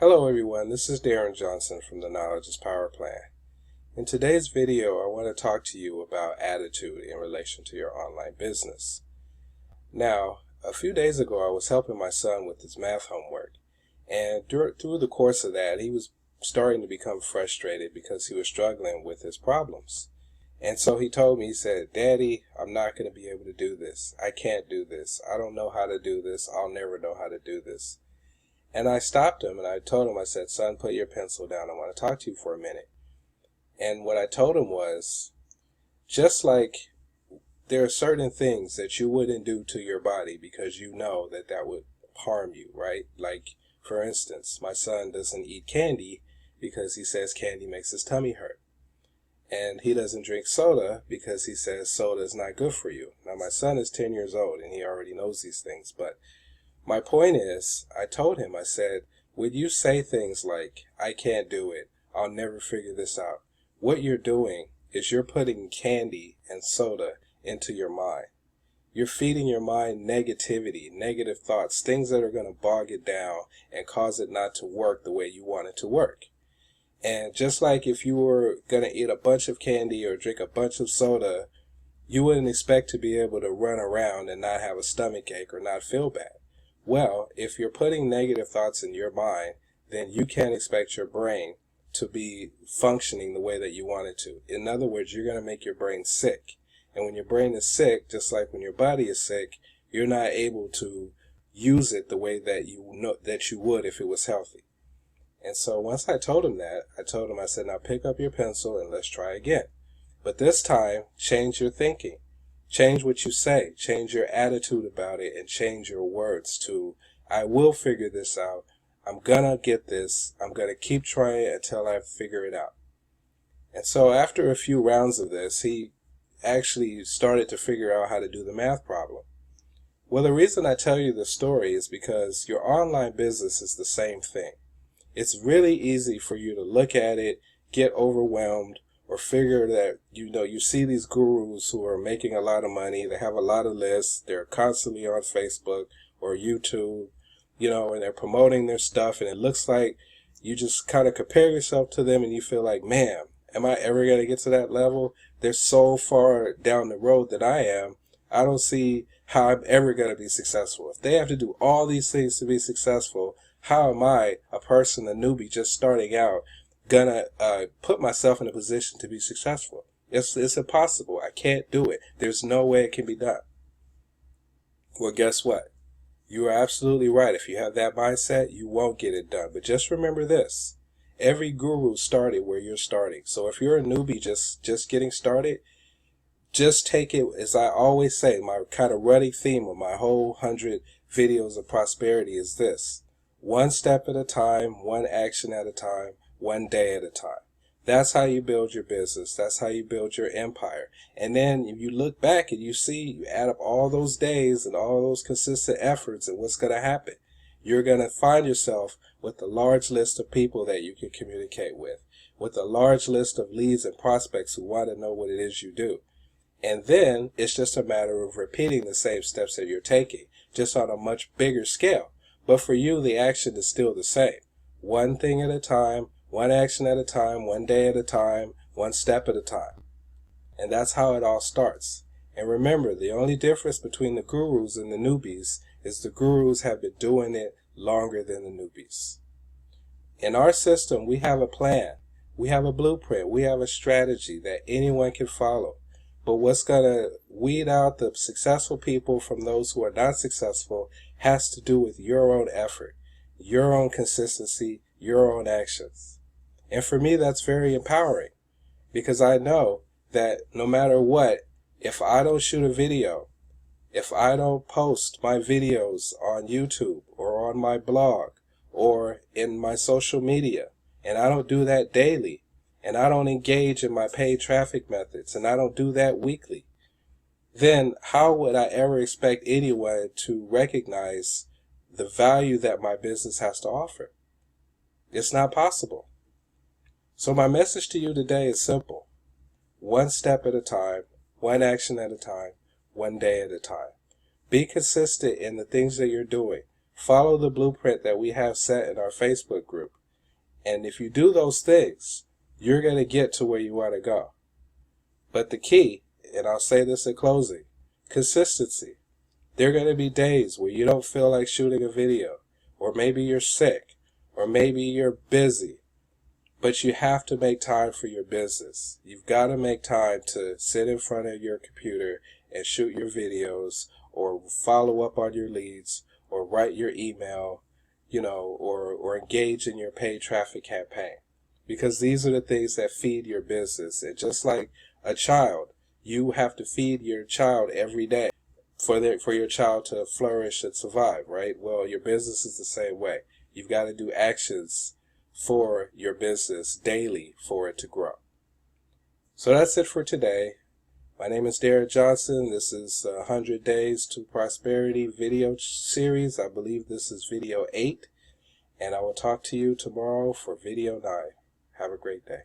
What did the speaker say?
Hello everyone, this is Darrin Johnson from the Knowledge is Power Plan. In today's video, I want to talk to you about attitude in relation to your online business. Now, a few days ago, I was helping my son with his math homework, and through the course of that, he was starting to become frustrated because he was struggling with his problems. And so he told me, he said, "Daddy, I'm not going to be able to do this. I can't do this. I don't know how to do this. I'll never know how to do this." And I stopped him and I told him, I said, "Son, put your pencil down. I want to talk to you for a minute." And what I told him was, just like there are certain things that you wouldn't do to your body because you know that that would harm you, right? Like, for instance, my son doesn't eat candy because he says candy makes his tummy hurt. And he doesn't drink soda because he says soda is not good for you. Now, my son is 10 years old and he already knows these things, but my point is, I told him, I said, would you say things like, "I can't do it, I'll never figure this out," what you're doing is you're putting candy and soda into your mind. You're feeding your mind negativity, negative thoughts, things that are going to bog it down and cause it not to work the way you want it to work. And just like if you were going to eat a bunch of candy or drink a bunch of soda, you wouldn't expect to be able to run around and not have a stomach ache or not feel bad. Well, if you're putting negative thoughts in your mind, then you can't expect your brain to be functioning the way that you want it to. In other words, you're going to make your brain sick. And when your brain is sick, just like when your body is sick, you're not able to use it the way that you would if it was healthy. And so once I told him that, I said, "Now pick up your pencil and let's try again. But this time, change your thinking. Change what you say, change your attitude about it, and change your words to, I will figure this out, I'm gonna get this, I'm gonna keep trying until I figure it out." And so after a few rounds of this, he actually started to figure out how to do the math problem. Well, the reason I tell you this story is because your online business is the same thing. It's really easy for you to look at it, get overwhelmed, or figure that, you see these gurus who are making a lot of money, they have a lot of lists, they're constantly on Facebook or YouTube, and they're promoting their stuff, and it looks like you just kind of compare yourself to them and you feel like, man, am I ever going to get to that level? They're so far down the road that I am. I don't see how I'm ever going to be successful. If they have to do all these things to be successful, how am I, a person, a newbie just starting out, gonna put myself in a position to be successful? It's impossible. I can't do it. There's no way it can be done. Well, guess what? You are absolutely right. If you have that mindset, you won't get it done. But just remember this. Every guru started where you're starting. So if you're a newbie just getting started, just take it, as I always say, my kind of running theme of my whole 100 videos of prosperity is this: one step at a time, one action at a time, one day at a time. That's how you build your business. That's how you build your empire. And then if you look back and you see, you add up all those days and all those consistent efforts, and what's going to happen? You're going to find yourself with a large list of people that you can communicate with a large list of leads and prospects who want to know what it is you do. And then it's just a matter of repeating the same steps that you're taking, just on a much bigger scale. But for you, the action is still the same. One thing at a time, one action at a time, one day at a time, one step at a time. And that's how it all starts. And remember, the only difference between the gurus and the newbies is the gurus have been doing it longer than the newbies. In our system, we have a plan. We have a blueprint. We have a strategy that anyone can follow. But what's going to weed out the successful people from those who are not successful has to do with your own effort, your own consistency, your own actions. And for me, that's very empowering, because I know that no matter what, if I don't shoot a video, if I don't post my videos on YouTube or on my blog or in my social media, and I don't do that daily, and I don't engage in my paid traffic methods, and I don't do that weekly, then how would I ever expect anyone to recognize the value that my business has to offer? It's not possible. So my message to you today is simple. One step at a time, one action at a time, one day at a time. Be consistent in the things that you're doing. Follow the blueprint that we have set in our Facebook group. And if you do those things, you're going to get to where you want to go. But the key, and I'll say this in closing, consistency. There are going to be days where you don't feel like shooting a video, or maybe you're sick, or maybe you're busy. But you have to make time for your business. You've got to make time to sit in front of your computer and shoot your videos, or follow up on your leads, or write your email, or engage in your paid traffic campaign. Because these are the things that feed your business. And just like a child, you have to feed your child every day for your child to flourish and survive, right? Well, your business is the same way. You've got to do actions for your business daily for it to grow. So that's it for today. My name is Darrin Johnson. This is 100 Days to Prosperity video series. I believe this is video 8. And I will talk to you tomorrow for video 9. Have a great day.